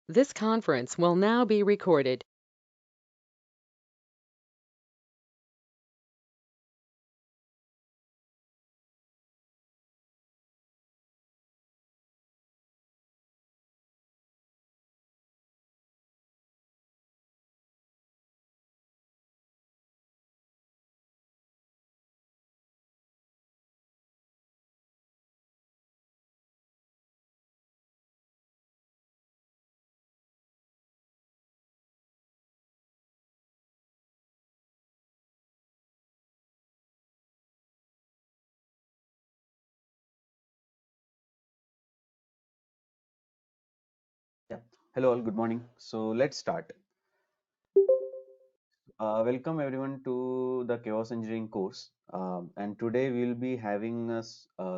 This conference will now be recorded. Yeah. Hello, all. Good morning. So let's start. Welcome everyone to the Chaos Engineering course. And today we'll be having a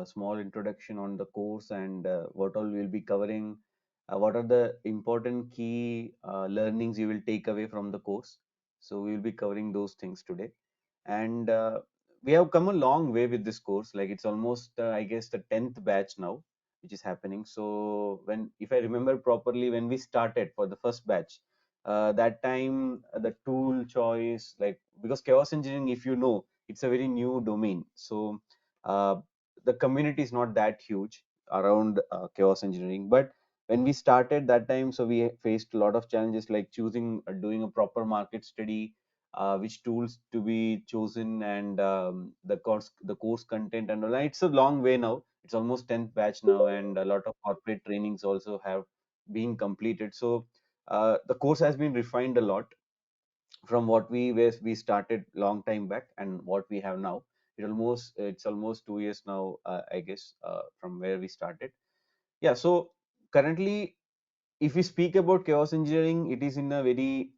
small introduction on the course and what all we'll be covering. What are the important key learnings you will take away from the course? So we'll be covering those things today. And we have come a long way with this course. Like it's almost, I guess, the 10th batch now, which is happening. So when, if I remember properly, when we started for the first batch, that time the tool choice, like because chaos engineering, if you know, it's a very new domain. So uh, the community is not that huge around chaos engineering. But when we started that time, so we faced a lot of challenges like choosing, doing a proper market study, which tools to be chosen, and the course content and all. And it's a long way now. It's almost 10th batch now, and a lot of corporate trainings also have been completed. So the course has been refined a lot from what we started long time back and what we have now. It's almost 2 years now, I guess, from where we started. Yeah. So currently, if we speak about chaos engineering, it is in a very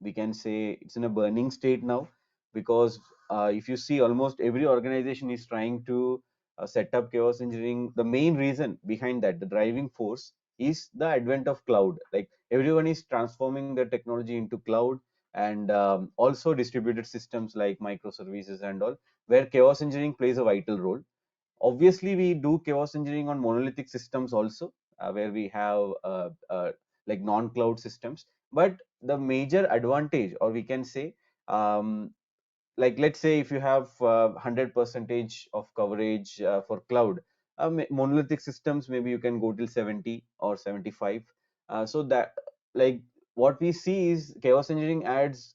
we can say it's in a burning state now, because if you see, almost every organization is trying to set up chaos engineering. The main reason behind that, the driving force, is the advent of cloud. Like everyone is transforming the technology into cloud, and also distributed systems like microservices and all, where chaos engineering plays a vital role. Obviously, we do chaos engineering on monolithic systems also, where we have like non-cloud systems. But the major advantage, or we can say, um, like let's say if you have 100 percentage of coverage for cloud, monolithic systems, maybe you can go till 70 or 75. So that, like, what we see is chaos engineering adds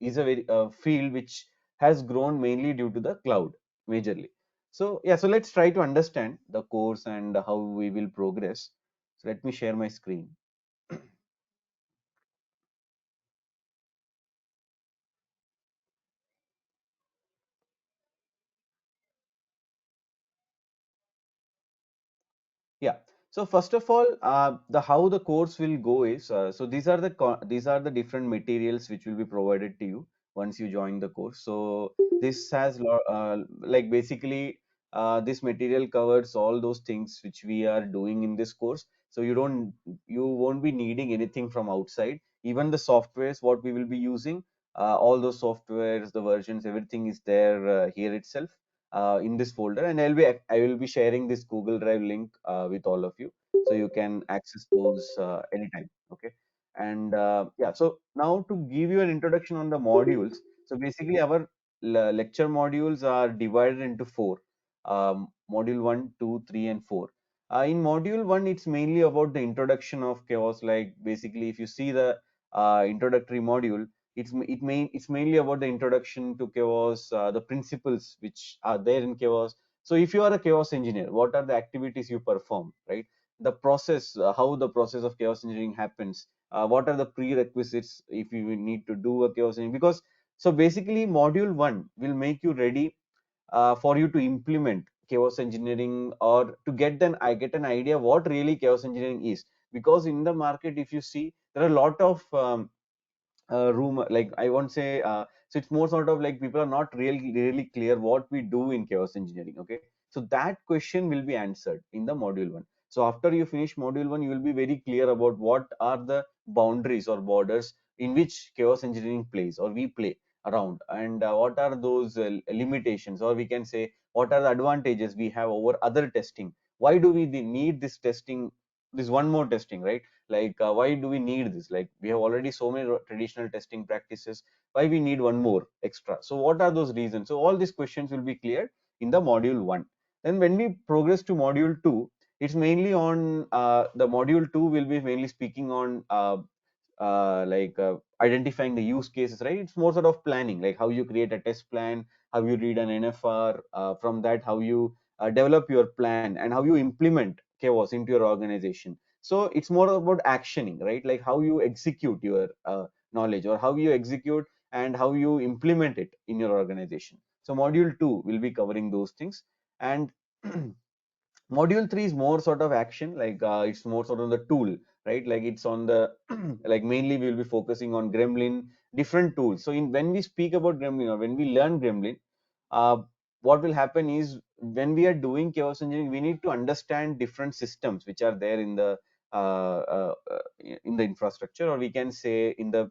is a very field which has grown mainly due to the cloud majorly. So yeah, so let's try to understand the course and how we will progress. So let me share my screen. Yeah. So first of all, the how the course will go is, so these are the different materials which will be provided to you once you join the course. So this has like basically this material covers all those things which we are doing in this course. So you won't be needing anything from outside. Even the softwares what we will be using, all those softwares, the versions, everything is there here itself in this folder, and I will be sharing this Google Drive link with all of you, so you can access those anytime. Okay. And yeah, so now to give you an introduction on the modules. So basically, our lecture modules are divided into four: module 1, 2, 3, and 4. In module 1, it's mainly about the introduction of chaos. Like basically, if you see the introductory module, it's mainly about the introduction to chaos, the principles which are there in chaos. So if you are a chaos engineer, what are the activities you perform, right? The process, how the process of chaos engineering happens, what are the prerequisites if you need to do a chaos engineering. Because so basically module 1 will make you ready for you to implement chaos engineering, or to get an idea what really chaos engineering is. Because in the market, if you see, there are a lot of rumor, like I won't say, so it's more sort of like people are not really clear what we do in chaos engineering. Okay. So that question will be answered in the module 1. So after you finish module 1, you will be very clear about what are the boundaries or borders in which chaos engineering plays, or we play around, and what are those limitations, or we can say what are the advantages we have over other testing. Why do we need this testing this one more testing, right? Like why do we need this? Like we have already so many traditional testing practices, why we need one more extra? So what are those reasons? So all these questions will be cleared in the module 1. Then when we progress to module 2, it's mainly on the module 2 will be mainly speaking on identifying the use cases, right? It's more sort of planning, like how you create a test plan, how you read an NFR, from that how you develop your plan, and how you implement chaos into your organization. So it's more about actioning, right? Like how you execute your knowledge, or how you execute and how you implement it in your organization. So module 2 will be covering those things. And module 3 is more sort of action, like it's more sort of the tool, right? Like it's on the like mainly we will be focusing on Gremlin, different tools. So in when we speak about Gremlin, or when we learn Gremlin, uh, what will happen is when we are doing chaos engineering, we need to understand different systems which are there in the infrastructure, or we can say in the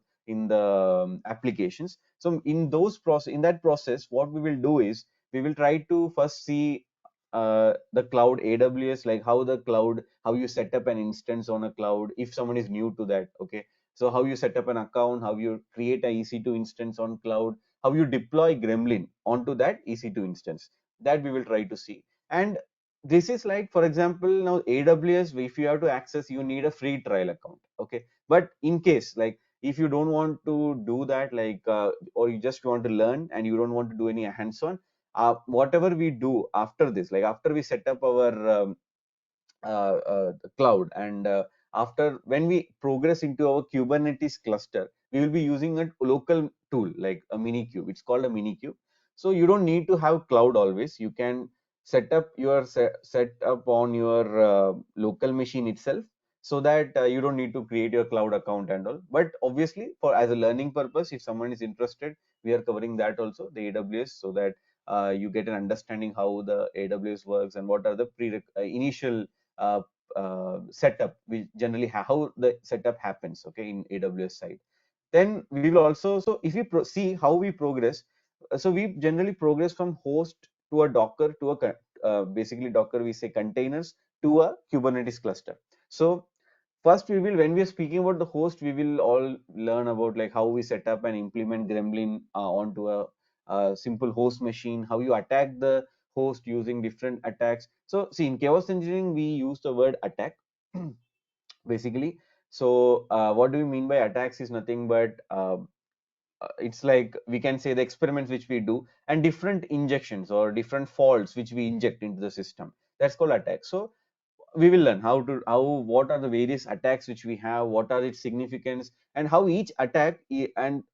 applications. So in that process, what we will do is we will try to first see the cloud AWS, like how you set up an instance on a cloud if someone is new to that. Okay, so how you set up an account, how you create a EC2 instance on cloud, how you deploy Gremlin onto that EC2 instance, that we will try to see. And this is like, for example, now AWS, if you have to access, you need a free trial account. Okay, but in case like if you don't want to do that, like or you just want to learn and you don't want to do any hands-on, whatever we do after this, like after we set up our cloud, and after when we progress into our Kubernetes cluster, we will be using a local tool like a Minikube. It's called a Minikube. So you don't need to have cloud always. You can set up on your local machine itself, so that you don't need to create your cloud account and all. But obviously, for as a learning purpose, if someone is interested, we are covering that also, the AWS, so that you get an understanding how the AWS works and what are the initial uh, setup. We generally how the setup happens, okay, in AWS side. Then we will also, so if we see how we progress, so we generally progress from host to a Docker to a basically Docker, we say containers, to a Kubernetes cluster. So first we will, when we are speaking about the host, we will all learn about like how we set up and implement Gremlin onto a simple host machine, how you attack the host using different attacks. So see, in chaos engineering we use the word attack basically. So what do we mean by attacks is nothing but it's like we can say the experiments which we do, and different injections or different faults which we inject into the system, that's called attack. So we will learn how what are the various attacks which we have, what are its significance, and how each attack can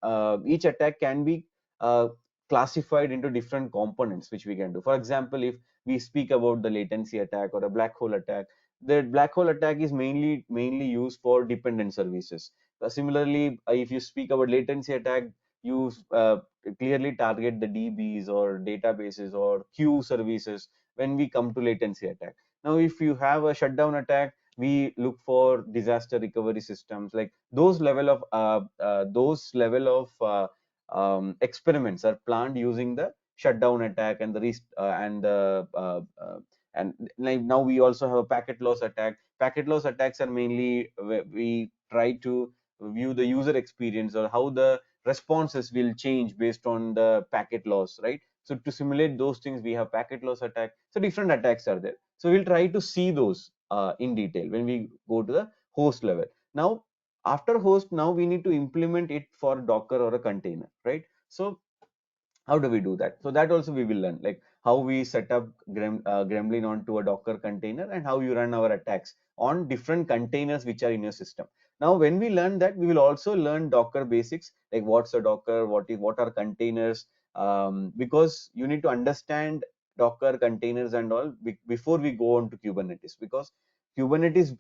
be uh, classified into different components which we can do. For example, if we speak about the latency attack or a black hole attack, the black hole attack is mainly used for dependent services. Similarly, if you speak about latency attack, you clearly target the DBs or databases or queue services when we come to latency attack. Now, if you have a shutdown attack, we look for disaster recovery systems. Like those level of experiments are planned using the shutdown attack and the and like now we also have a packet loss attack. Packet loss attacks are mainly where we try to view the user experience or how the responses will change based on the packet loss, right? So to simulate those things, we have packet loss attack. So different attacks are there. So we'll try to see those in detail when we go to the host level. Now, after host, now we need to implement it for Docker or a container, right? So how do we do that? So that also we will learn, like how we set up Gremlin onto a Docker container, and how you run our attacks on different containers which are in your system. Now, when we learn that, we will also learn Docker basics, like what's a Docker, what are containers, because you need to understand Docker containers and all before we go on to Kubernetes, because Kubernetes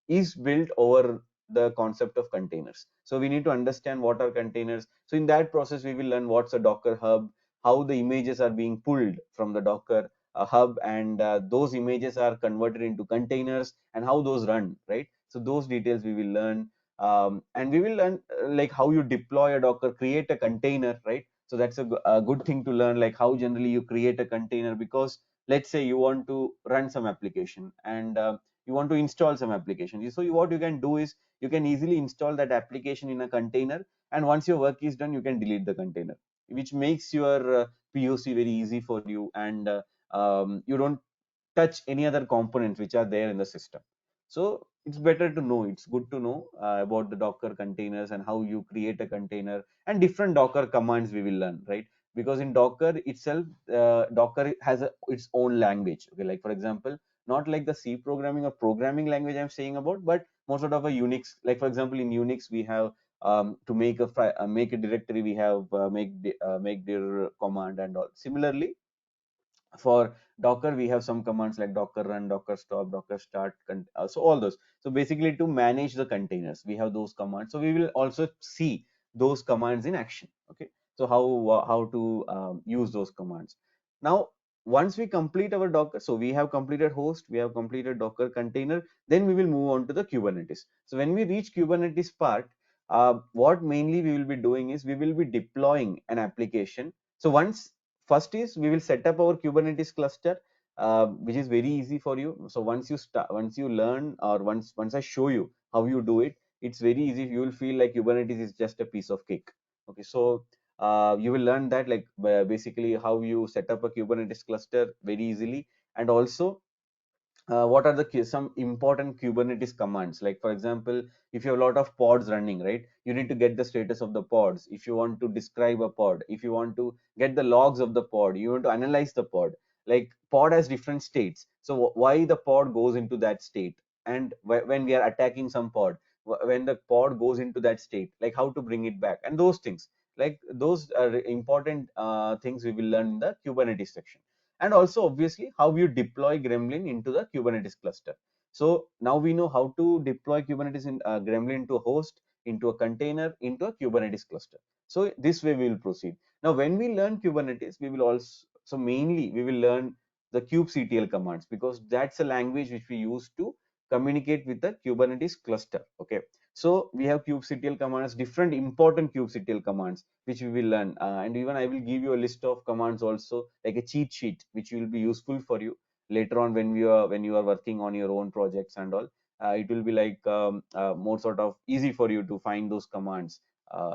is built over the concept of containers. So we need to understand what are containers. So in that process, we will learn what's a Docker hub, how the images are being pulled from the Docker hub, and those images are converted into containers, and how those run, right? So those details we will learn. And we will learn like how you deploy a Docker, create a container, right? So that's a good thing to learn, like how generally you create a container, because let's say you want to run some application, and you want to install some application. So what you can do is you can easily install that application in a container, and once your work is done, you can delete the container, which makes your POC very easy for you, and you don't touch any other components which are there in the system. So it's better to know, it's good to know about the Docker containers and how you create a container, and different Docker commands we will learn, right? Because in Docker itself, Docker has its own language. Okay, like for example, not like the C programming or programming language I'm saying about, but more sort of a Unix. Like for example, in Unix we have to make a directory, we have make dir command and all. Similarly, for Docker we have some commands like docker run, docker stop, docker start, so all those. So basically to manage the containers we have those commands, so we will also see those commands in action. Okay, so how to use those commands. Now once we complete our Docker, so we have completed host, we have completed Docker container, then we will move on to the Kubernetes. So when we reach Kubernetes part, what mainly we will be doing is we will be deploying an application. So once, first is we will set up our Kubernetes cluster, which is very easy for you. So once you learn, or once I show you how you do it, it's very easy. You will feel like Kubernetes is just a piece of cake. Okay, so you will learn that, like basically how you set up a Kubernetes cluster very easily, and also what are the some important Kubernetes commands. Like for example, if you have a lot of pods running, right, you need to get the status of the pods. If you want to describe a pod, if you want to get the logs of the pod, you want to analyze the pod. Like pod has different states, so why the pod goes into that state, and when we are attacking some pod, when the pod goes into that state, like how to bring it back, and those things. Like those are important things we will learn in the Kubernetes section. And also obviously how you deploy Gremlin into the Kubernetes cluster. So now we know how to deploy Kubernetes in Gremlin into a host, into a container, into a Kubernetes cluster. So this way we will proceed. Now when we learn Kubernetes, we will also, so mainly we will learn the kubectl commands, because that's a language which we use to communicate with the Kubernetes cluster. Okay, so we have kubectl commands, different important kubectl commands which we will learn, and even I will give you a list of commands also, like a cheat sheet which will be useful for you later on when you are working on your own projects and all. It will be like more sort of easy for you to find those commands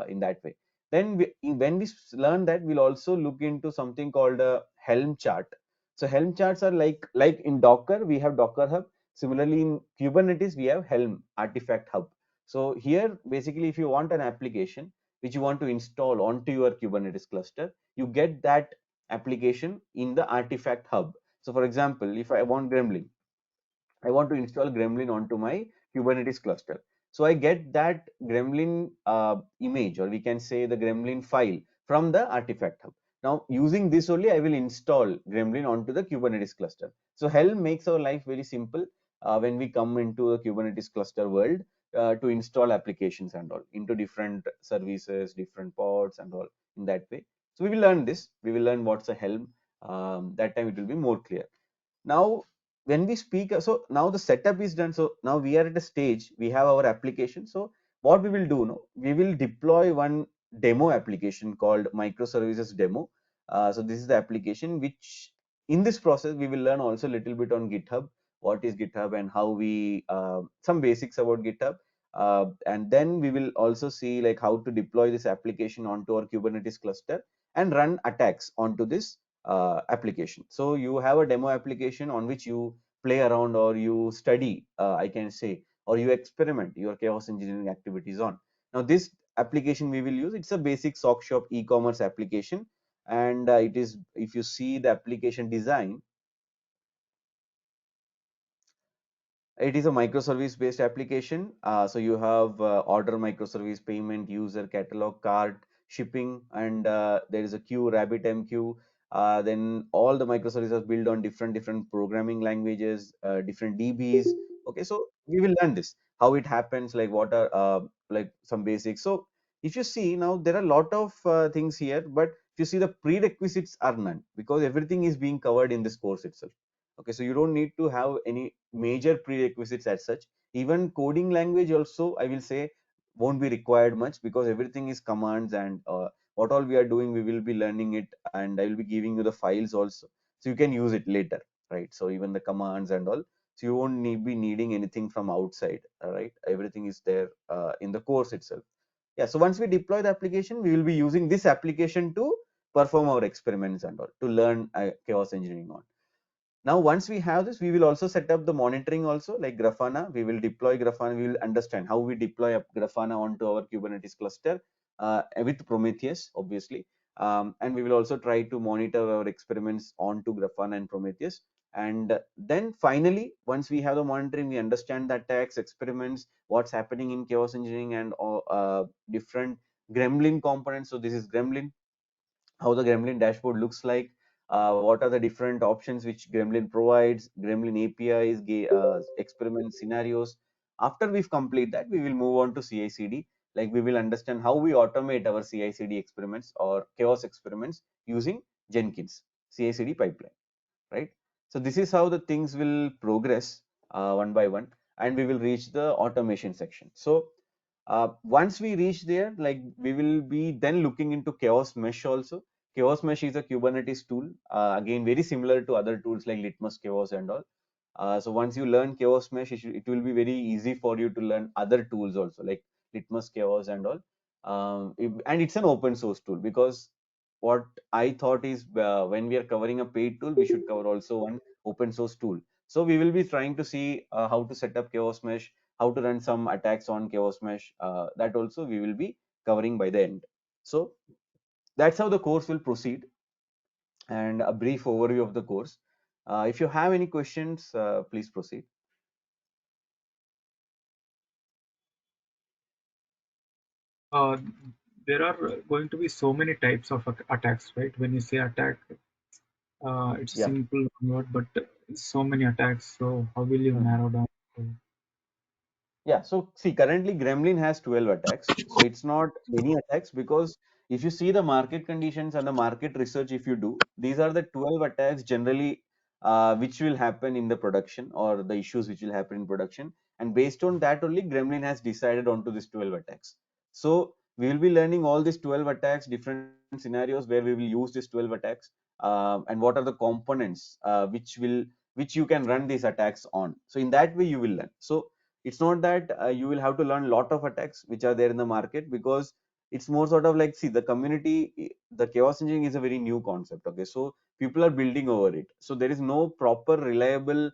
in that way. Then when we learn that, we'll also look into something called a Helm chart. So Helm charts are like in Docker we have Docker Hub. Similarly in Kubernetes we have Helm artifact hub. So here basically if you want an application which you want to install onto your Kubernetes cluster, you get that application in the artifact hub. So for example, if I want Gremlin, I want to install Gremlin onto my Kubernetes cluster. So I get that Gremlin image, or we can say the Gremlin file from the artifact hub. Now using this only, I will install Gremlin onto the Kubernetes cluster. So Helm makes our life very simple when we come into the Kubernetes cluster world to install applications and all into different services, different pods and all in that way. So we will learn this. We will learn what's a Helm. That time it will be more clear. Now when we speak, so now the setup is done, so now we are at a stage, we have our application. So what we will do now, we will deploy one demo application called microservices demo. So this is the application which, in this process we will learn also a little bit on GitHub, what is GitHub and how we some basics about GitHub, and then we will also see like how to deploy this application onto our Kubernetes cluster and run attacks onto this application. So you have a demo application on which you play around, or you study, I can say, or you experiment your chaos engineering activities on. Now this application we will use, it's a basic sock shop e-commerce application, and it is, if you see the application design, it is a microservice based application. So you have order microservice, payment, user, catalog, cart, shipping, and there is a queue, RabbitMQ. Then all the microservices are built on different programming languages, different DBs. Okay, so we will learn this, how it happens, like what are like some basics. So if you see now, there are a lot of things here, but if you see, the prerequisites are none, because everything is being covered in this course itself. Okay, so you don't need to have any major prerequisites as such. Even coding language also, I will say, won't be required much, because everything is commands, and what all we are doing, we will be learning it, and I will be giving you the files also, so you can use it later, right? So even the commands and all. So you won't be needing anything from outside. All right, everything is there in the course itself. Yeah, so once we deploy the application, we will be using this application to perform our experiments and all, to learn chaos engineering on. Now, once we have this, we will also set up the monitoring also, like Grafana. We will deploy Grafana. We will understand how we deploy Grafana onto our Kubernetes cluster with Prometheus, obviously. And we will also try to monitor our experiments onto Grafana and Prometheus. And then finally, once we have the monitoring, we understand the attacks, experiments, what's happening in chaos engineering, and different Gremlin components. So this is Gremlin, how the Gremlin dashboard looks like, what are the different options which Gremlin provides, Gremlin APIs, experiment scenarios. After we've complete that, we will move on to CI/CD. Like we will understand how we automate our CI/CD experiments or chaos experiments using Jenkins CI/CD pipeline, right? So this is how the things will progress one by one, and we will reach the automation section. So once we reach there, like we will be then looking into Chaos Mesh also. Chaos Mesh is a Kubernetes tool, again very similar to other tools like Litmus Chaos and all. So once you learn Chaos Mesh, it will be very easy for you to learn other tools also, like Litmus Chaos and all. And it's an open source tool, because what I thought is, when we are covering a paid tool, we should cover also one open source tool. So we will be trying to see how to set up Chaos Mesh, how to run some attacks on Chaos Mesh. That also we will be covering by the end. So that's how the course will proceed, and a brief overview of the course. If you have any questions, please proceed. Uh, there are going to be so many types of attacks, right? When you say attack, it's a Yeah. simple word, but so many attacks. So how will you Mhm. narrow down? Yeah, so see, currently Gremlin has 12 attacks. So it's not many attacks, because if you see the market conditions and the market research, if you do, these are the 12 attacks generally which will happen in the production, or the issues which will happen in production. And based on that only, Gremlin has decided onto these 12 attacks. So we will be learning all these 12 attacks, different scenarios where we will use these 12 attacks, and what are the components which you can run these attacks on. So in that way you will learn. So it's not that you will have to learn a lot of attacks which are there in the market, because it's more sort of like, see, the community, the chaos engineering is a very new concept. Okay, so people are building over it, so there is no proper reliable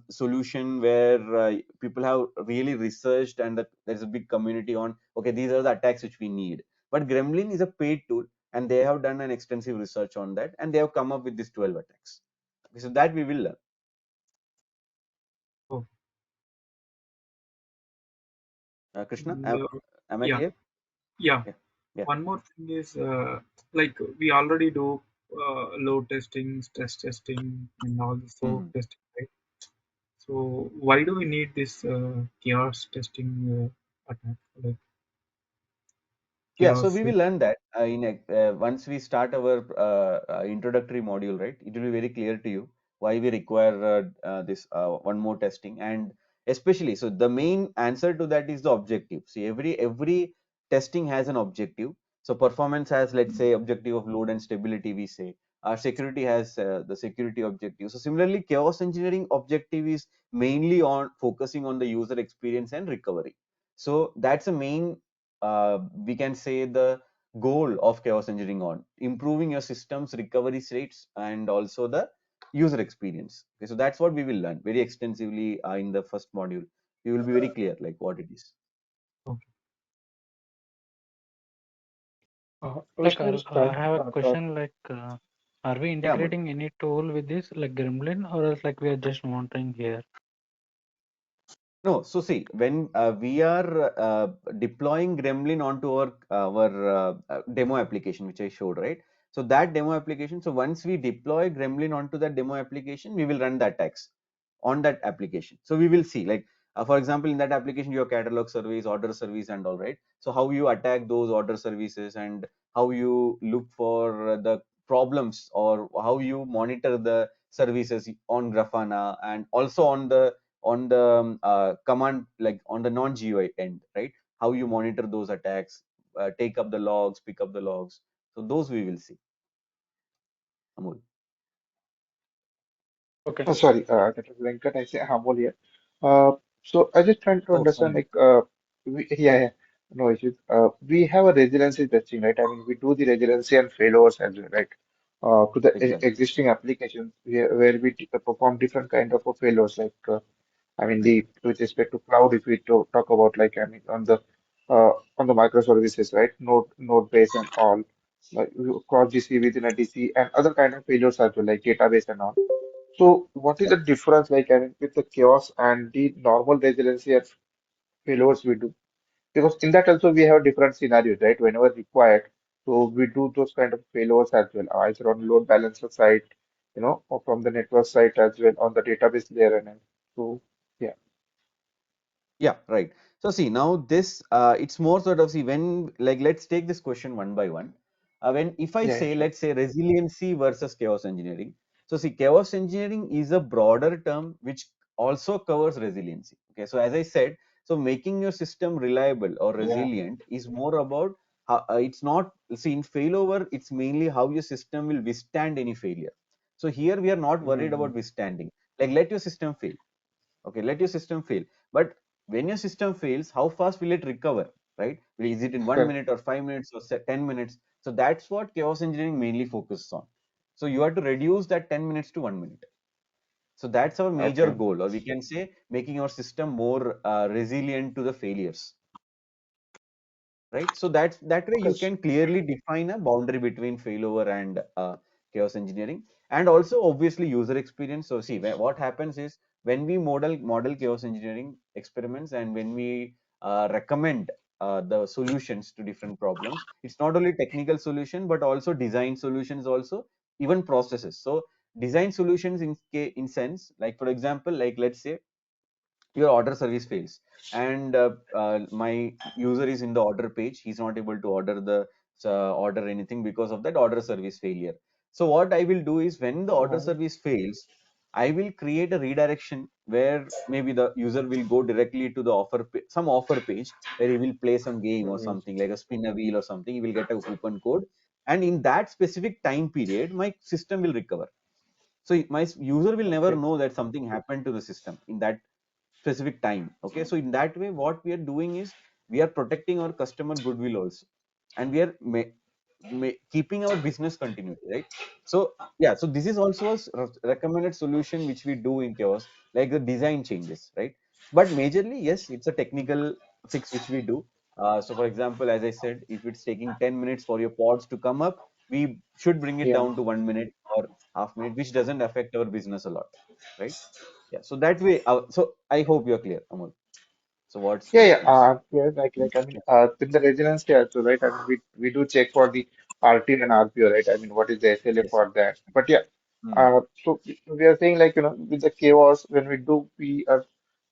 solution where people have really researched, and that there's a big community on, okay, these are the attacks which we need. But Gremlin is a paid tool, and they have done an extensive research on that, and they have come up with these 12 attacks. Okay, so that we will learn. Oh, Krishna, and, am I yeah, clear? yeah. Yeah. Yeah. One more thing is, like we already do load testing, stress testing, and also Mhm. testing, right? So why do we need this chaos testing attack, like Yeah, so we chaos? will learn that once we start our introductory module, right? It will be very clear to you why we require this one more testing, and especially, so the main answer to that is the objective. See, every testing has an objective. So performance has, let's say, objective of load and stability. We say our security has the security objective. So similarly, chaos engineering objective is mainly on focusing on the user experience and recovery. So that's the main, we can say, the goal of chaos engineering, on improving your system's recovery rates and also the user experience. Okay, so that's what we will learn very extensively in the first module. We will be very clear like what it is. Okay. Like, First, we'll I start. have a question. Like, are we Yeah, Amol. integrating any tool with this, like Gremlin, or else like we are just monitoring here? No, so see, when we are deploying Gremlin onto our demo application, which I showed, right? So that demo application. So once we deploy Gremlin onto that demo application, we will run the attacks on that application. So we will see, like, for example, in that application, your catalog service, order service, and all, right? So how you attack those order services, and how you look for the problems, or how you monitor the services on Grafana, and also on the command, like on the non GUI end, right? How you monitor those attacks, take up the logs, pick up the logs. So those we will see, Amol. Okay. Sorry, that was Venkat. I say Amol here. Uh, so I just trying to Oh, understand, sorry. like, yeah, no issues. We have a resiliency testing, right? I mean, we do the resiliency and failovers as well, right? To the Exactly. existing applications where we perform different kind of failures, like, I mean, Right. the with respect to cloud, if we talk about, like, I mean, on the microservices, right? Node base and all, like cross GC within a DC and other kind of failures as well, like database and all. So what is Yeah. the difference, like, I mean, with the chaos and the normal resiliency and failures we do? Because in that also we have different scenarios, right? Whenever required, so we do those kind of failures as well, either on load balancer side, or from the network side as well on the database layer and all. So yeah, Yeah, right. So see now this it's more sort of see when like let's take this question one by one. When if I yeah, say sure. let's say resiliency versus chaos engineering. So see chaos engineering is a broader term which also covers resiliency. Okay, so as I said, so making your system reliable or Yeah. resilient is more about how, it's not see in failover it's mainly how your system will withstand any failure. So here we are not worried Mm-hmm. about withstanding. Like let your system fail. Okay, let your system fail, but when your system fails, how fast will it recover, right? Is it in 1 minute or 5 minutes or 10 minutes? So that's what chaos engineering mainly focuses on. So you have to reduce that 10 minutes to 1 minute. So that's our major Okay. goal, or we can say making our system more resilient to the failures, right? So that way Okay. you can clearly define a boundary between failover and chaos engineering, and also obviously user experience. So see what happens is when we model chaos engineering experiments and when we recommend the solutions to different problems, it's not only technical solution but also design solutions also, even processes. So design solutions in sense like for example like let's say your order service fails and my user is in the order page, he's not able to order the order anything because of that order service failure. So what I will do is when the order Right. service fails, I will create a redirection where maybe the user will go directly to the some offer page where he will play some game or Mm-hmm. something like a spin a wheel or something, he will get a coupon code, and in that specific time period my system will recover. So my user will never Okay. know that something happened to the system in that specific time. Okay, so in that way what we are doing is we are protecting our customer goodwill also, and we are keeping our business continuity, right? So yeah, so this is also a recommended solution which we do in chaos, like the design changes, right? But majorly yes, it's a technical fix which we do. So for example, as I said, if it's taking 10 minutes for your pods to come up, we should bring it Yeah. down to 1 minute or half minute, which doesn't affect our business a lot, right? Yeah, so that way, so I hope you're clear, Amol. So what's Yeah, the yeah. next? Yeah, like I mean, with the resilience here, so right. I mean, we do check for the RT and RPO, right? I mean, what is the SLA Yes. for that? But yeah, Hmm. so we are saying, like, with the chaos when we are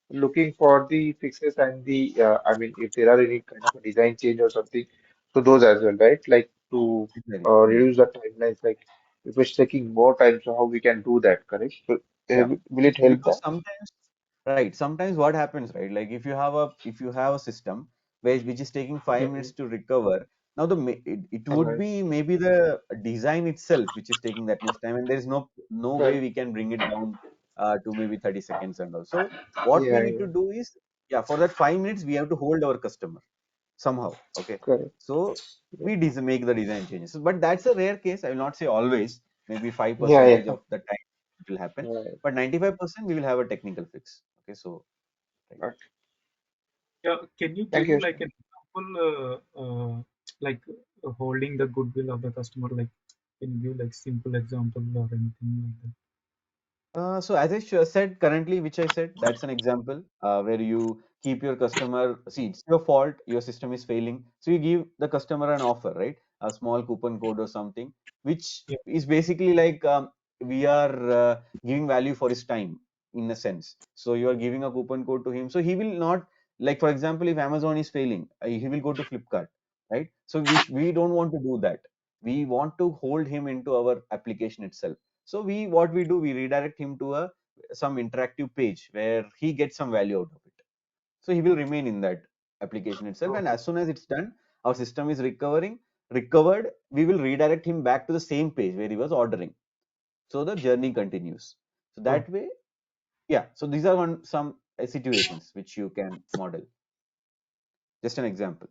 looking for the fixes and the I mean, if there are any kind of a design change or something, so those as well, right? Like to Exactly. Hmm. reduce the timelines, like if it's taking more time, so how we can do that, correct? So, Yeah. will it help Because that? sometimes, right, sometimes what happens, right? Like if you have a system which is taking 5 minutes Mhm. to recover, now it All would right. be maybe the design itself which is taking that much time, and there is no way Right. we can bring it down to maybe 30 seconds and all. So what we Yeah, need yeah. to do is, yeah, for that 5 minutes we have to hold our customer somehow. Okay, Correct. so Yeah, we make the design changes. But that's a rare case. I will not say always. Maybe 5 yeah, percentage yeah. of the time it will happen, Right. but 95% we will have a technical fix. Okay, so right. Right. Yeah, can you Thank give you, like Isha. an example, like holding the goodwill of the customer? Like, can you give like simple example or anything like that? So as I said currently, which I said, that's an example where you keep your customer. See, it's your fault. Your system is failing. So you give the customer an offer, right? A small coupon code or something, which Yeah, is basically like we are giving value for his time in a sense. So you are giving a coupon code to him. So he will not, like for example, if Amazon is failing, he will go to Flipkart, right? So we don't want to do that. We want to hold him into our application itself. So what we do, we redirect him to a some interactive page where he gets some value out of it. So he will remain in that application itself, and Okay. as soon as it's done, our system is recovered, we will redirect him back to the same page where he was ordering. So the journey continues. So Oh, that way, yeah. So these are some situations which you can model. Just an example.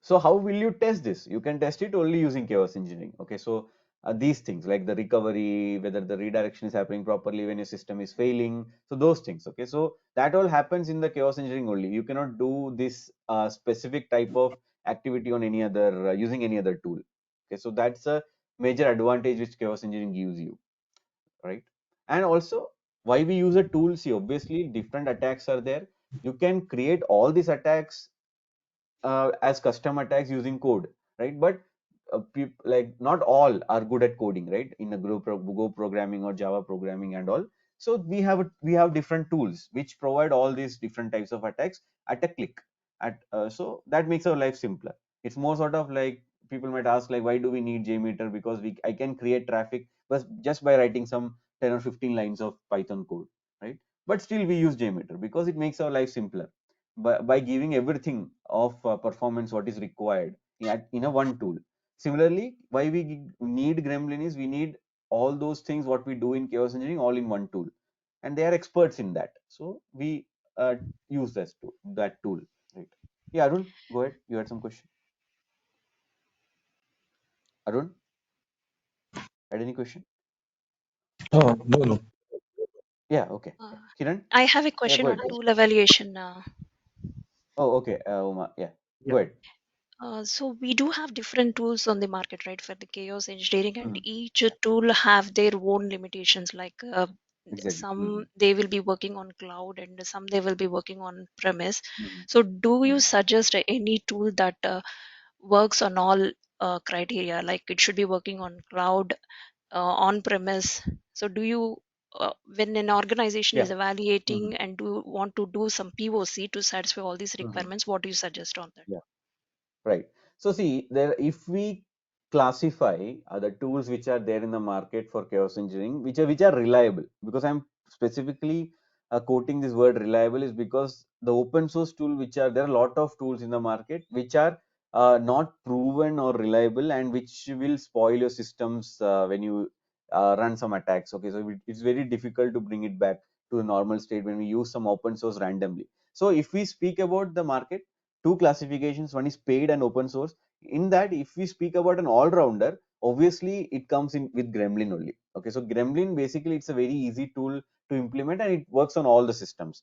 So how will you test this? You can test it only using chaos engineering. Okay, so these things like the recovery, whether the redirection is happening properly when your system is failing. So those things. Okay, so that all happens in the chaos engineering only. You cannot do this specific type of activity on any other using any other tool. Okay, so that's a major advantage which chaos engineering gives you, right? And also why we use a tool? See, obviously different attacks are there. You can create all these attacks as custom attacks using code, right? But like not all are good at coding, right? In a Go programming or Java programming and all. So we have different tools which provide all these different types of attacks at a click. So that makes our life simpler. It's more sort of like people might ask like why do we need Jmeter? Because I can create traffic but just by writing some 10 or 15 lines of Python code, right? But still we use Jmeter because it makes our life simpler by giving everything of performance what is required in a one tool. Similarly, why we need Gremlin is we need all those things what we do in chaos engineering all in one tool, and they are experts in that. So we use that tool, right? Yeah, Arun, go ahead. You had some question. Arun, had any question? Oh, no, no. Yeah, okay. Uh, Yeah. Kiran? I have a Yeah, question go on ahead. Go ahead. tool evaluation. Oh, okay. Uma, yeah, yeah. go ahead. So we do have different tools on the market, right, for the chaos engineering, and Mhm. each tool have their own limitations. Like Exactly. some they will be working on cloud, and some they will be working on premise. Mhm. So do you Mhm. suggest any tool that works on all criteria? Like it should be working on cloud, on premise. So do you when an organization is Yeah. Mhm. evaluating and do want to do some POC to satisfy all these Mhm. requirements, what do you suggest on that? Yeah. Right. So see, there if we classify the tools which are there in the market for chaos engineering, which are reliable, because I'm specifically quoting this word reliable is because the open source tool which are there are a lot of tools in the market which are not proven or reliable and which will spoil your systems when you run some attacks. Okay, so it's very difficult to bring it back to the normal state when we use some open source randomly. So if we speak about the market, two classifications, one is paid and open source. In that, if we speak about an all-rounder, obviously it comes in with Gremlin only. Okay, so Gremlin basically it's a very easy tool to implement and it works on all the systems,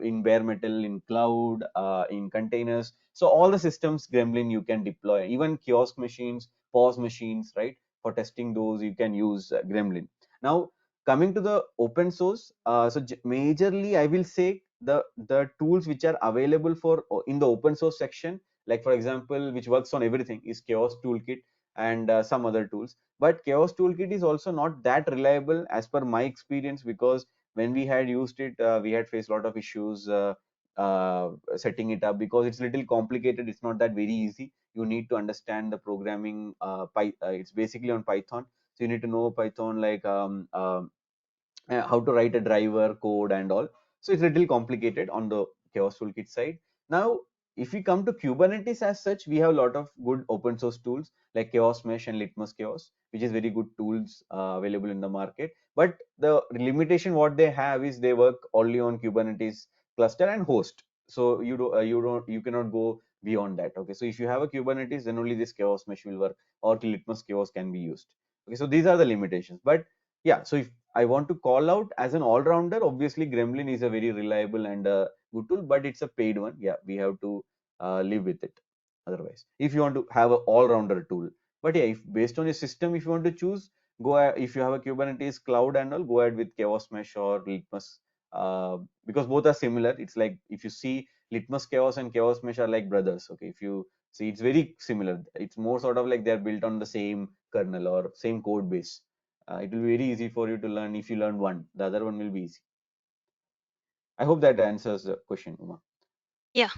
in bare metal, in cloud, in containers. So all the systems Gremlin you can deploy, even kiosk machines, POS machines, right? For testing those you can use Gremlin. Now coming to the open source, majorly I will say the tools which are available for in the open source section, like for example which works on everything, is chaos toolkit and some other tools. But chaos toolkit is also not that reliable as per my experience, because when we had used it we had faced a lot of issues setting it up, because it's little complicated. It's not that very easy. You need to understand the programming. It's basically on Python, so you need to know Python, like how to write a driver code and all. So it's a little complicated on the chaos toolkit side. Now if we come to Kubernetes as such, we have a lot of good open source tools like chaos mesh and litmus chaos, which is very good tools available in the market. But the limitation what they have is they work only on Kubernetes cluster and host. So you cannot go beyond that. Okay, so if you have a Kubernetes, then only this chaos mesh will work, or litmus chaos can be used. Okay, so these are the limitations. But yeah, so if I want to call out as an all-rounder, obviously Gremlin is a very reliable and good tool, but it's a paid one. Yeah, we have to live with it. Otherwise, if you want to have an all-rounder tool, but yeah, if based on your system, if you want to choose, if you have a Kubernetes cloud and all, go ahead with Chaos Mesh or Litmus, because both are similar. It's like if you see Litmus Chaos and Chaos Mesh are like brothers. Okay, if you see, it's very similar. It's more sort of like they're built on the same kernel or same code base. It will be very easy for you to learn. If you learn one, the other one will be easy. I hope that answers the question, Uma. Yeah,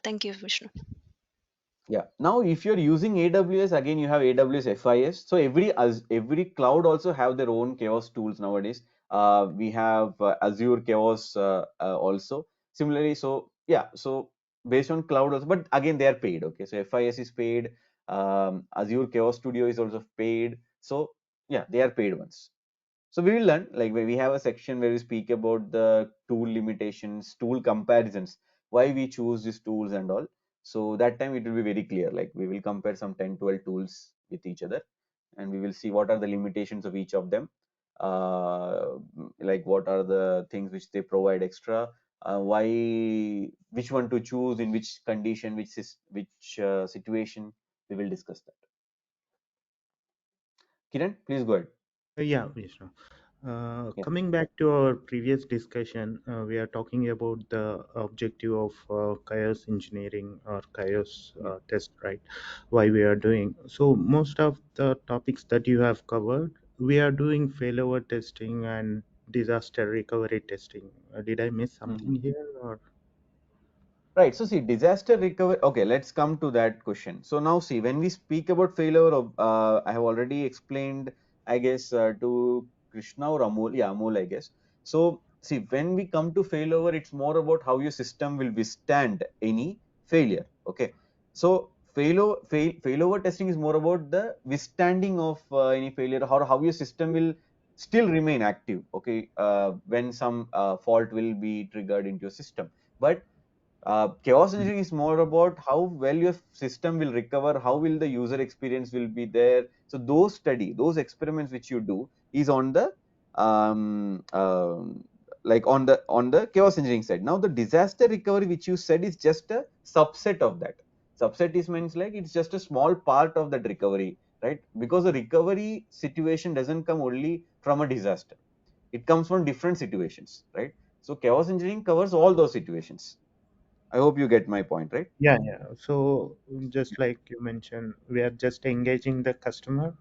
thank you, Vishnu. Yeah. Now, if you're using AWS, again you have AWS FIS. So every cloud also have their own chaos tools nowadays. We have Azure Chaos also. Similarly, so yeah, so based on cloud also, but again they are paid. Okay, so FIS is paid. Azure Chaos Studio is also paid. So Yeah, they are paid ones. So we will learn, like we have a section where we speak about the tool limitations, tool comparisons, why we choose these tools and all. So that time it will be very clear. Like we will compare some 10, 12 tools with each other, and we will see what are the limitations of each of them. Like what are the things which they provide extra, why, which one to choose in which condition, which situation. We will discuss that. Kiran, please go ahead. Yeah, Vishnu. Yeah. Coming back to our previous discussion, we are talking about the objective of chaos engineering or chaos Yeah. test, right? Why we are doing. So most of the topics that you have covered, we are doing failover testing and disaster recovery testing. Did I miss Mhm. something here, or? Right. So see, disaster recovery. Okay, let's come to that question. So now see, when we speak about failure of, I have already explained, I guess, to Krishna or Amol. Yeah, Amol, I guess. So see, when we come to failover, it's more about how your system will withstand any failure. Okay. So failover testing is more about the withstanding of any failure, or how your system will still remain active. Okay. When some fault will be triggered into your system, but chaos engineering is more about how well your system will recover, how will the user experience will be there. So those experiments which you do is on the like on the chaos engineering side. Now the disaster recovery which you said is just a subset of that. Subset is means like it's just a small part of that recovery, right? Because the recovery situation doesn't come only from a disaster; it comes from different situations, right? So chaos engineering covers all those situations. I hope you get my point, right? Yeah, yeah. So just like you mentioned, we are just engaging the customer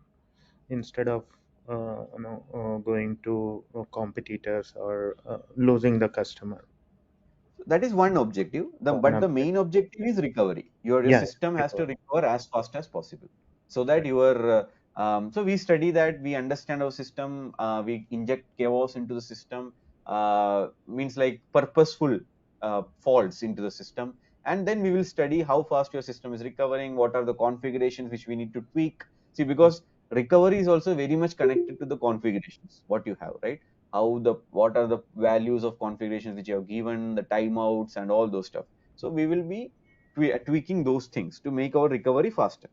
instead of going to competitors or losing the customer. That is one objective. One But the object. main objective is recovery. Your Yeah, system has to recovery. recover as fast as possible, so that Right. your so we study that, we understand our system, we inject chaos into the system, means like purposeful faults into the system, and then we will study how fast your system is recovering, what are the configurations which we need to tweak. See, because recovery is also very much connected to the configurations what you have, right? How the what are the values of configurations which you have given, the timeouts and all those stuff. So we will be tweaking those things to make our recovery faster.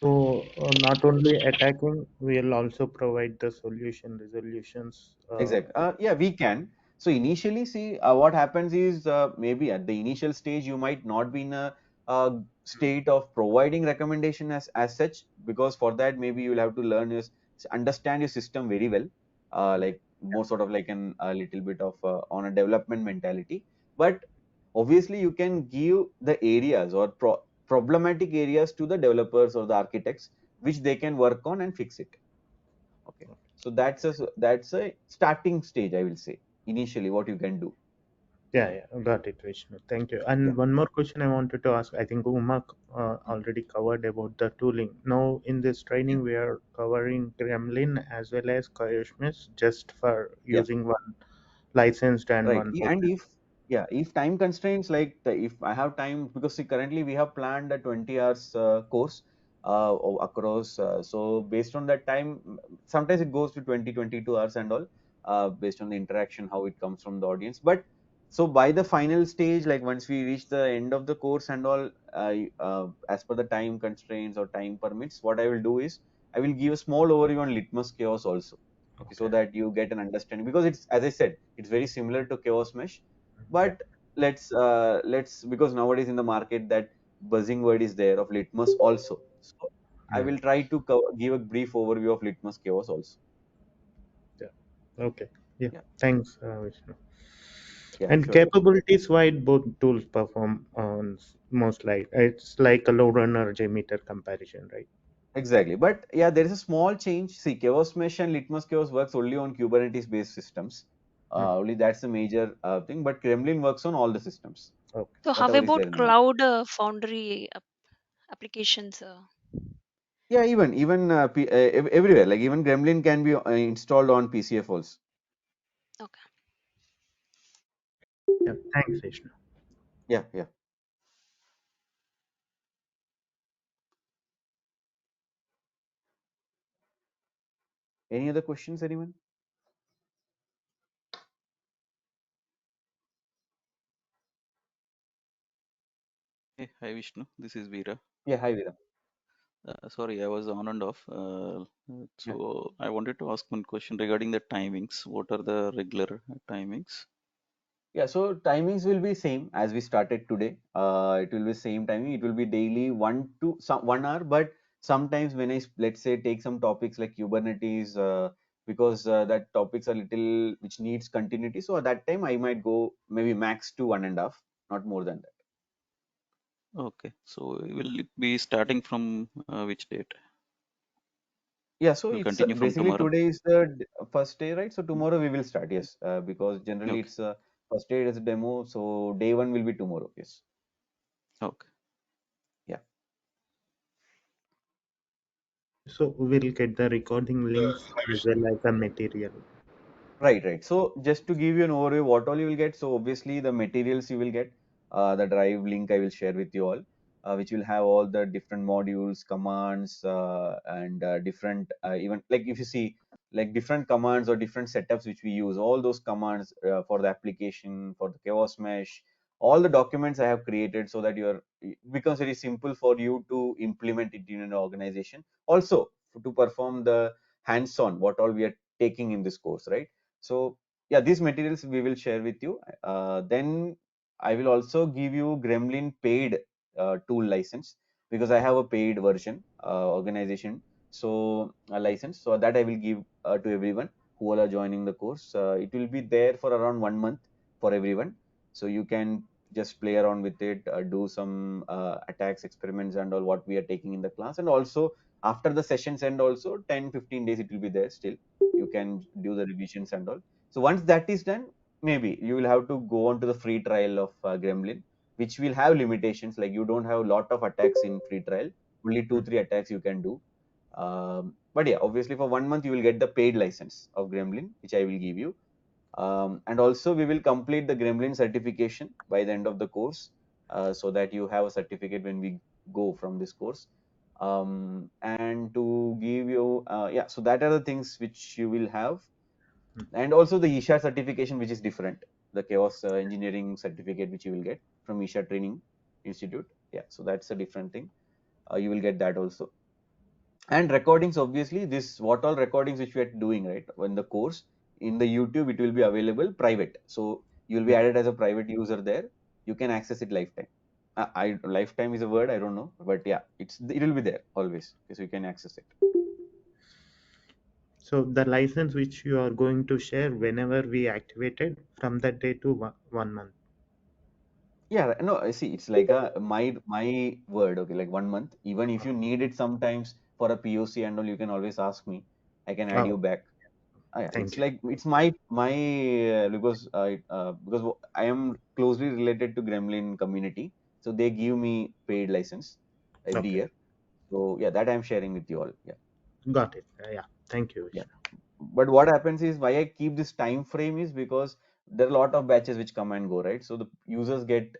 So not only attacking, we'll also provide the solution resolutions. Exactly. Yeah, we can. So initially, see, what happens is, maybe at the initial stage, you might not be in a state of providing recommendation as such, because for that, maybe you will have to learn is understand your system very well, like more sort of like a little bit of on a development mentality. But obviously, you can give the areas or problematic areas to the developers or the architects, which they can work on and fix it. Okay. So that's a starting stage, I will say, initially what you can do. Yeah, yeah, got it, Vishnu. Thank you. Yeah. And one more question I wanted to ask. I think Uma Mm. already covered about the tooling. Now, in this Yeah. training, we are covering Gremlin as well as Koyosmis just for Yeah. using one licensed and Right. one And open. if time constraints, like if I have time, because see, currently we have planned a 20 hours course across. So based on that time, sometimes it goes to 20, 22 hours and all, based on the interaction, how it comes from the audience. But so by the final stage, like once we reach the end of the course and all, as per the time constraints or time permits, what I will do is I will give a small overview on Litmus Chaos also. Okay, so Okay. that you get an understanding, because it's, as I said, it's very similar to chaos mesh. Yeah. But let's because nowadays in the market that buzzing word is there of Litmus also. So I Mm. will try to give a brief overview of Litmus Chaos also. Yeah. Okay. Yeah. Yeah. Thanks, Vishnu. Yeah, And sure. capabilities wide both tools perform on most like it's like a LoadRunner Jmeter comparison, right? Exactly. But yeah, there is a small change. See, Chaos Mesh and Litmus Chaos works only on Kubernetes based systems. Mm. Only that's the major thing. But Kremlin works on all the systems, Okay. So how whatever is there about in the market. cloud foundry applications? Yeah, even everywhere. Like even Gremlin can be installed on PCF also. Okay. Yeah. Thanks, Vishnu. Yeah, yeah. Any other questions, anyone? Hey, hi Vishnu, this is Veera. Yeah, hi Veera. Sorry, I was on and off. Yeah. So I wanted to ask one question regarding the timings. What are the regular timings? Yeah, so timings will be same as we started today. It will be same timing. It will be daily 1 hour. But sometimes when let's say take some topics like Kubernetes, because that topics are little which needs continuity. So at that time I might go maybe max to 1.5, not more than that. Okay, so will it be starting from which date? Yeah, so Will it's continue from basically tomorrow? today is the first day, right? So tomorrow we will start, yes, because generally Okay, it's first day is a demo, so day one will be tomorrow, yes. okay. Yeah. So we'll get the recording links Hi, as Vishnu. well as the material. Right, right. So just to give you an overview, what all you will get. So obviously the materials you will get, the drive link I will share with you all, which will have all the different modules, commands, and different even like if you see like different commands or different setups which we use, all those commands for the application, for the chaos mesh, all the documents I have created so that it becomes very simple for you to implement it in an organization. Also to perform the hands-on, what all we are taking in this course, right? So yeah, these materials we will share with you. Then I will also give you Gremlin paid tool license because I have a paid version organization. So a license, so that I will give to everyone who all are joining the course. It will be there for around 1 month for everyone. So you can just play around with it, do some attacks, experiments, and all what we are taking in the class. And also after the sessions end, also 10-15 days it will be there still. You can do the revisions and all. So once that is done, maybe you will have to go on to the free trial of Gremlin, which will have limitations. Like you don't have a lot of attacks in free trial, only two, Mm. three attacks you can do. But yeah, obviously for 1 month you will get the paid license of Gremlin, which I will give you. And also we will complete the Gremlin certification by the end of the course, so that you have a certificate when we go from this course. And to give you, yeah, so that are the things which you will have. Mm. And also the Isha certification, which is different, the chaos engineering certificate, which you will get from Isha Training Institute. Yeah, so that's a different thing. You will get that also. And recordings, obviously, this what all recordings which we are doing, right? In the course, in the YouTube, it will be available private. So you will be Mm. added as a private user there. You can access it lifetime. Lifetime is a word, I don't know, but yeah, it will be there always, so you can access it. So the license which you are going to share whenever we activate it from that day to 1 month. Yeah, no, I see. It's like a my word, okay, like 1 month. Even if you need it sometimes for a POC and all, you can always ask me. I can add you Oh, back. Yeah, it's thank you. like it's my because I am closely related to Gremlin community, so they give me paid license every Okay, year. So yeah, that I'm sharing with you all. Yeah, got it. Yeah, thank you, yeah. Vishnu. But what happens is why I keep this time frame is because there are a lot of batches which come and go, right? So the users get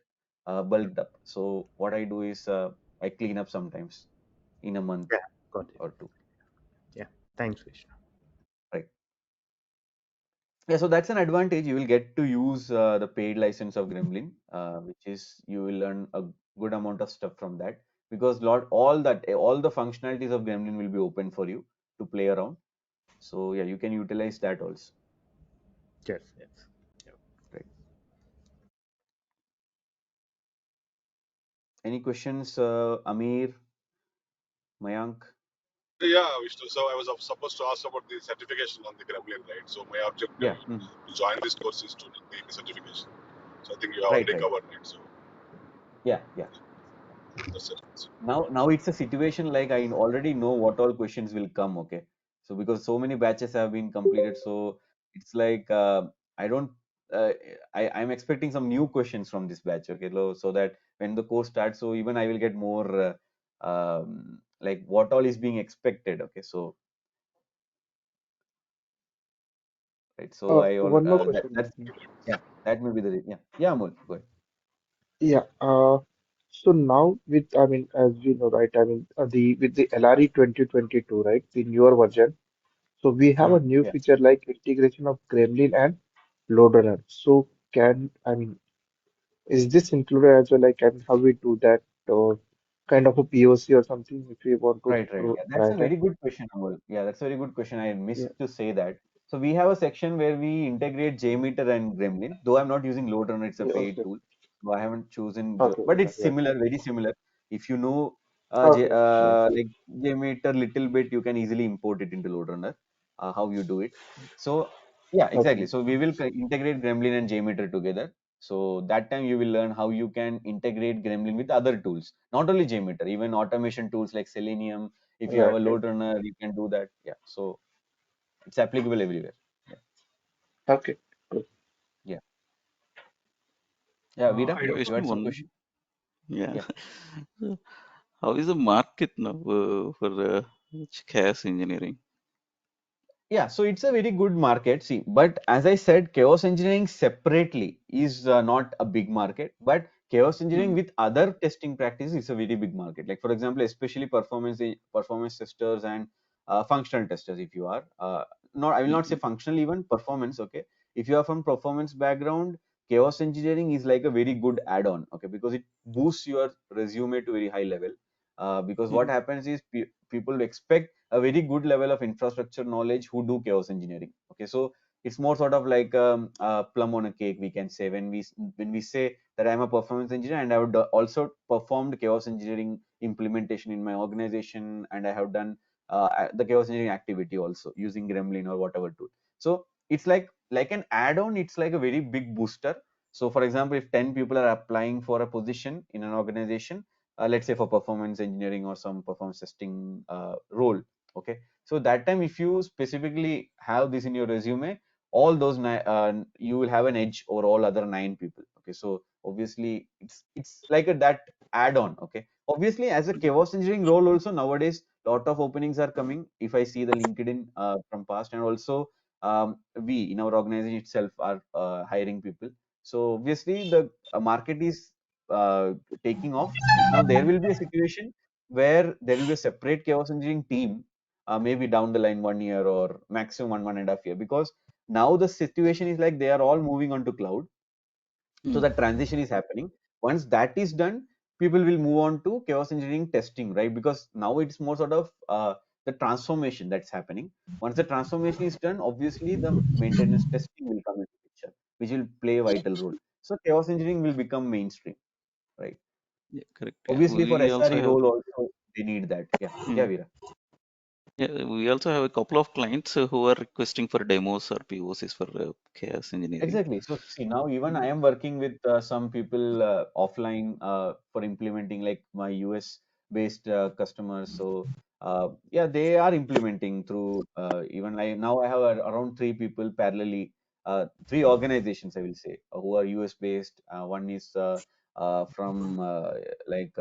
bulked up. So what I do is I clean up sometimes in a month Yeah, got it. or two, Yeah, thanks, Vishnu. right? Yeah, so that's an advantage. You will get to use the paid license of Gremlin, which is you will learn a good amount of stuff from that because all the functionalities of Gremlin will be open for you to play around. So yeah, you can utilize that also. Yes, yes. Yeah. Right. Any questions, Amir, Mayank? Yeah, Vishnu. So I was supposed to ask about the certification on the Gremlin, right? So my objective Yeah. Mhm. to join this course is to take the certification. So I think you have Right, already right. covered it. So Yeah, yeah. that's it. Now it's a situation like I already know what all questions will come. Okay, so because so many batches have been completed, so it's like I don't uh, I'm expecting some new questions from this batch. Okay, so that when the course starts, so even I will get more like what all is being expected. Okay, so right, so One more question. that's yeah, that may be the yeah, yeah, Amol, go ahead. Yeah. So now with, I mean, as we know, right? I mean, the with the LRE 2022, right? The newer version. So we have a new Yeah. feature like integration of Gremlin and LoadRunner. So I mean, is this included as well? Like, and how we do that, or kind of a POC or something if we want to Right, right. Yeah, that's try a that? very good question, Amol. Yeah, that's a very good question. I Yeah. missed to say that. So we have a section where we integrate Jmeter and Gremlin. Though I'm not using LoadRunner, it's a Yeah. paid Okay. tool. So I haven't chosen the, Okay. but Okay. it's Yeah. similar, very similar. If you know Okay. Yeah. like Jmeter little bit, you can easily import it into LoadRunner. How you do it. So yeah, exactly. Okay. So we will integrate Gremlin and Jmeter together. So that time you will learn how you can integrate Gremlin with other tools, not only Jmeter, even automation tools like Selenium. If you have Right. a Right. load runner, you can do that. Yeah. So it's applicable everywhere. Yeah. Okay. Good. Yeah. Yeah. Veera, I don't you Vishnu, had some one, question? yeah. Yeah. How is the market now for chaos engineering? Yeah, so it's a very good market. See, but as I said, chaos engineering separately is not a big market, but chaos engineering Mm, with other testing practices is a very big market. Like for example, especially performance testers and functional testers. If you are not, I will not say mm, functional, even performance. Okay, if you are from performance background, chaos engineering is like a very good add-on. Okay, because it boosts your resume to very high level. Because what mm, happens is people expect a very good level of infrastructure knowledge who do chaos engineering. Okay, so it's more sort of like a plum on a cake, we can say, when we say that I'm a performance engineer and I would also performed chaos engineering implementation in my organization, and I have done the chaos engineering activity also using Gremlin or whatever tool. So it's like an add-on. It's like a very big booster. So for example, if 10 people are applying for a position in an organization, let's say for performance engineering or some performance testing role. Okay, so that time if you specifically have this in your resume, all those you will have an edge over all other 9 people. Okay, so obviously it's like that add-on. Okay, obviously as a chaos engineering role also nowadays lot of openings are coming. If I see the LinkedIn from past, and also we in our organization itself are hiring people. So obviously the market is uh, taking off. Now there will be a situation where there will be a separate chaos engineering team, maybe down the line 1 year or maximum one and a half year, because now the situation is like they are all moving on to cloud. So mm. that transition is happening. Once that is done, people will move on to chaos engineering testing, right? Because now it's more sort of the transformation that's happening. Once the transformation is done, obviously the maintenance testing will come into picture, which will play a vital role. So chaos engineering will become mainstream, right? Yeah, correct. Yeah, Obviously for we also SRE have. role also they need that. Yeah. Yeah, Mm. Veera. Yeah, we also have a couple of clients who are requesting for demos or POCs for chaos engineering. Exactly. So see, now even I Mm, am working with some people offline for implementing, like my US based customers. So yeah, they are implementing through even like now I have around 3 people parallelly, 3 organizations I will say, who are US based. One is from like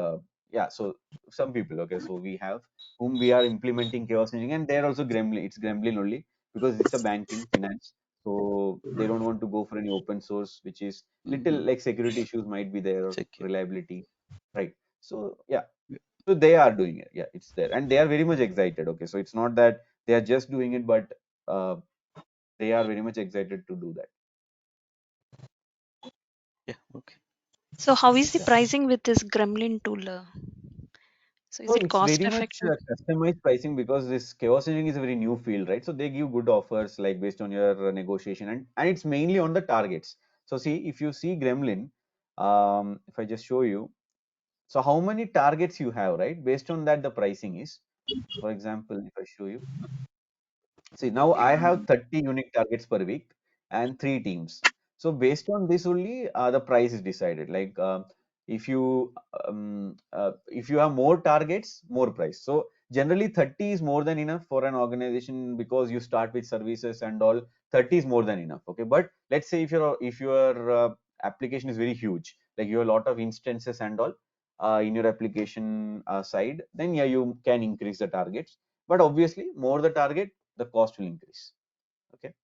yeah. So some people. Okay. So we have whom we are implementing chaos engineering, and they're also Gremlin. It's Gremlin only because it's a banking finance, so they don't want to go for any open source, which is little mm, like security issues might be there, or secure. reliability, right? So yeah, Yeah, so they are doing it. Yeah, it's there, and they are very much excited. Okay, so it's not that they are just doing it, but uh, they are very much excited to do that. yeah, okay. So how is the Yeah. pricing with this Gremlin tool? So is So it it's cost very much effective? customized pricing, because this chaos engineering is a very new field, right? So they give good offers like based on your negotiation, and it's mainly on the targets. So see, if you see Gremlin, if I just show you, so how many targets you have, right? Based on that, the pricing is. So for example, if I show you, see now I have 30 unique targets per week and 3 teams. So based on this only, the price is decided. Like if you have more targets, more price. So generally 30 is more than enough for an organization, because you start with services and all. 30 is more than enough. Okay, but let's say if your application is very huge, like you have a lot of instances and all in your application side, then yeah, you can increase the targets. But obviously, more the target, the cost will increase. Okay,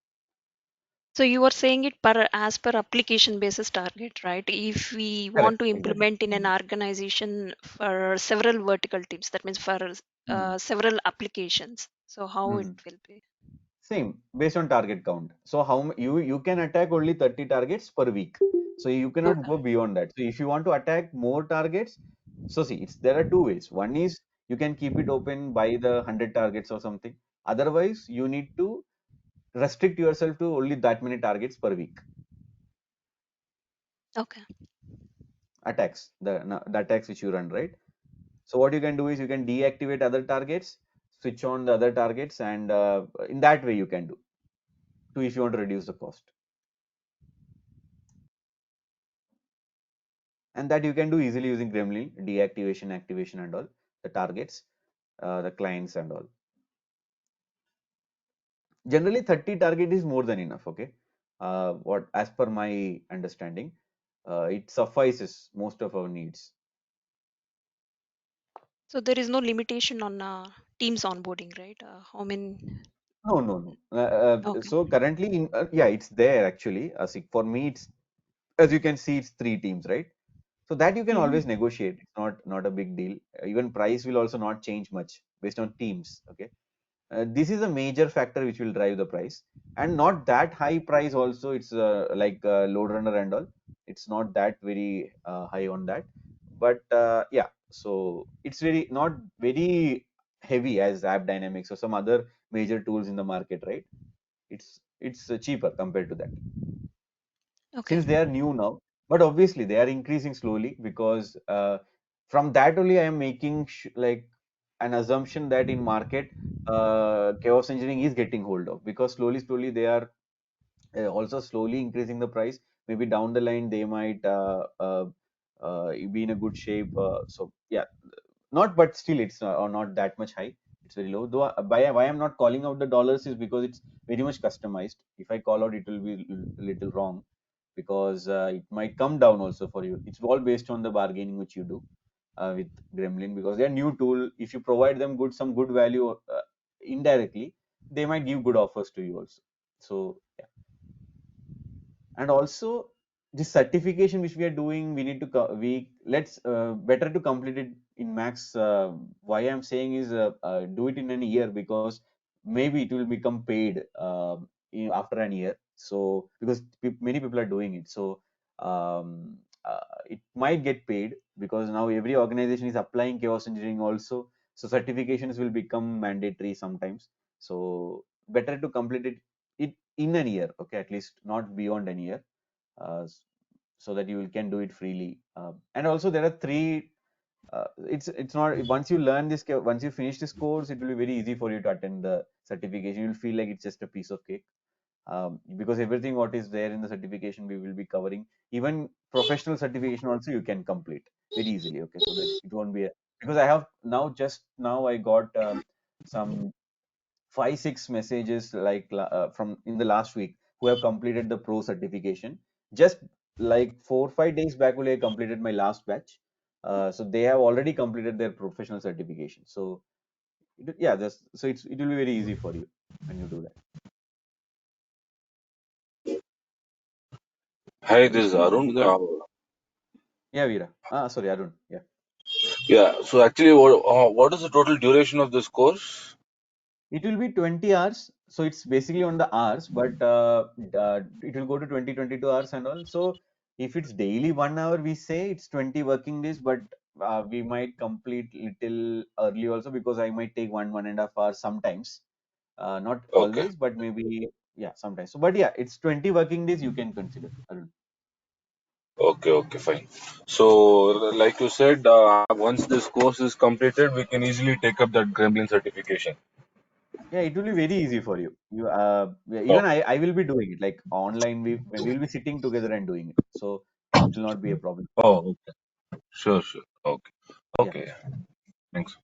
So you are saying it per as per application basis target, right? If we want correct, to exactly. implement in an organization for several vertical teams, that means for Mhm. several applications. So how it Mhm. will be? Same based on target count. So you can attack only 30 targets per week. So you cannot Okay. go beyond that. So if you want to attack more targets, so see, there are two ways. One is you can keep it open by the 100 targets or something. Otherwise, you need to restrict yourself to only that many targets per week. Okay. Attacks, the attacks which you run, right? So what you can do is you can deactivate other targets, switch on the other targets, and in that way you can do to if you want to reduce the cost. And that you can do easily using Gremlin deactivation, activation, and all the targets, the clients, and all. Generally, 30 target is more than enough. Okay, what as per my understanding, it suffices most of our needs. So there is no limitation on Teams onboarding, right? How many? No, no, no. Okay. So currently, yeah, it's there actually. See, for me, it's as you can see, it's 3 teams, right? So that you can Hmm. always negotiate. It's not a big deal. Even price will also not change much based on teams. Okay, this is a major factor which will drive the price, and not that high price also. It's like LoadRunner and all. It's not that very high on that, but yeah. So it's not very heavy as AppDynamics or some other major tools in the market, right? It's cheaper compared to that Okay. since they are new now. But obviously they are increasing slowly because from that only I am making like an assumption that in market chaos engineering is getting hold of, because slowly they are also slowly increasing the price. Maybe down the line they might be in a good shape. So yeah, not, but still it's not that much high. It's very low. Though why I'm not calling out the dollars is because it's very much customized. If I call out, it will be a little wrong because it might come down also for you. It's all based on the bargaining which you do with Gremlin, because they're new tool. If you provide them some good value indirectly, they might give good offers to you also. So yeah. And also this certification which we are doing, we need to we let's better to complete it in max. Why I'm saying is do it in an year, because maybe it will become paid after an year. So because many people are doing it, so it might get paid because now every organization is applying chaos engineering also. So certifications will become mandatory sometimes. So better to complete it in a year, okay, at least not beyond a year, uh, s- so that you can do it freely. And also there are three. It's not, once you learn this, once you finish this course, it will be very easy for you to attend the certification. You'll feel like it's just a piece of cake, because everything what is there in the certification we will be covering. Even professional certification also you can complete very easily. Okay, so that it won't be because I have now, just now I got some 5 6 messages like from in the last week who have completed the pro certification. Just like 4 5 days back only I completed my last batch. So they have already completed their professional certification. So yeah, it will be very easy for you when you do that. Hi, this is Arun. That Yeah, Veera. Sorry, Arun. Yeah. Yeah, so actually, what is the total duration of this course? It will be 20 hours. So it's basically on the hours, but it will go to 20 22 hours and all. So if it's daily 1 hour, we say it's 20 working days, but we might complete little early also, because I might take 1 1.5 hours sometimes. Not Okay, always, but maybe, yeah, sometimes. So, but yeah, it's 20 working days you can consider, Arun. okay, fine. So, like you said, once this course is completed, we can easily take up that Gremlin certification. Yeah, it will be very easy for you. Yeah, Oh, even I will be doing it like online. We will be sitting together and doing it. So it will not be a problem. oh, okay. Sure. Okay, Yeah. okay. Thanks.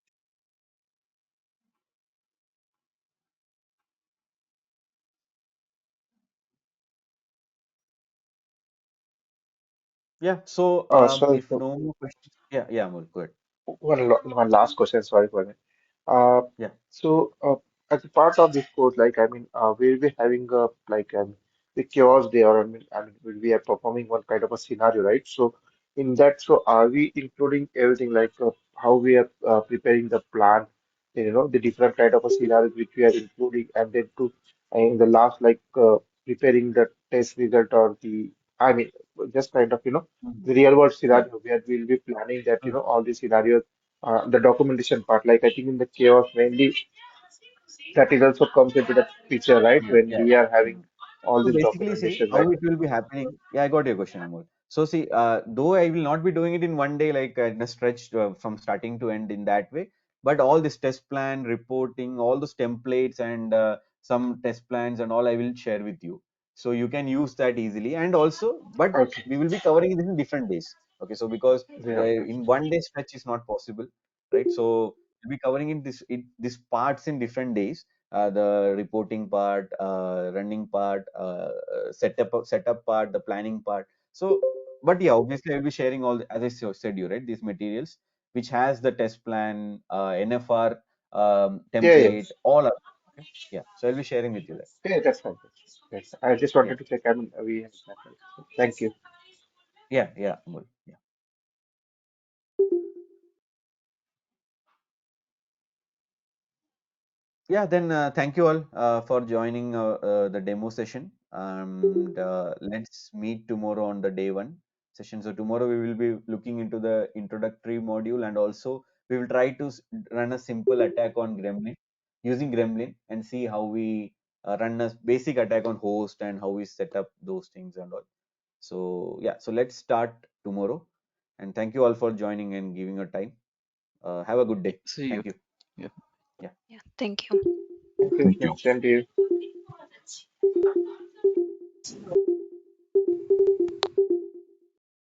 Yeah. So Sorry, if no more questions, yeah, Amol, go ahead. one last question. Sorry for that. Uh, Yeah. so, as a part of this course, like we'll be having the chaos day, or we are performing one kind of a scenario, right? So, in that, so are we including everything like how we are preparing the plan, the different kind of a scenarios which we are including, and then to in the last, like preparing the test result or the, I mean, just kind of, Mhm. the real world Yeah. scenario where we'll be planning that, Mm. all the scenarios, the documentation part, like I think in the chaos mainly that is also comes into the picture, right? Yeah. When Yeah. we are Yeah. having all So this basically, see documentation, how right? it will be happening. Yeah, I got your question, Amol. So see, though I will not be doing it in one day, like in a stretch from starting to end in that way, but all this test plan, reporting, all those templates and some test plans and all, I will share with you. So you can use that easily. And also, but Okay. we will be covering this in different days. Okay, so because Yeah. in one day stretch is not possible, right? So we'll be covering this parts in different days, the reporting part, running part, setup part, the planning part. So, but yeah, obviously I'll be sharing all, as I said you, right, these materials which has the test plan, NFR Yeah, yeah. template, all are okay. Yeah, so I'll be sharing with you that. Yeah, that's fine. Yes. I just Yeah, wanted to check. I mean, we have that. Right? So, thank you. yeah, Amol. Yeah. Yeah, then thank you all for joining the demo session. And let's meet tomorrow on the day one session. So tomorrow we will be looking into the introductory module, and also we will try to run a simple attack on Gremlin using Gremlin and see how we run a basic attack on host and how we set up those things and all. So yeah, so let's start tomorrow. And thank you all for joining and giving your time. Have a good day. See you. Thank you. Yeah. Yeah. Yeah, thank you. Thank you. Thank you. Same to you.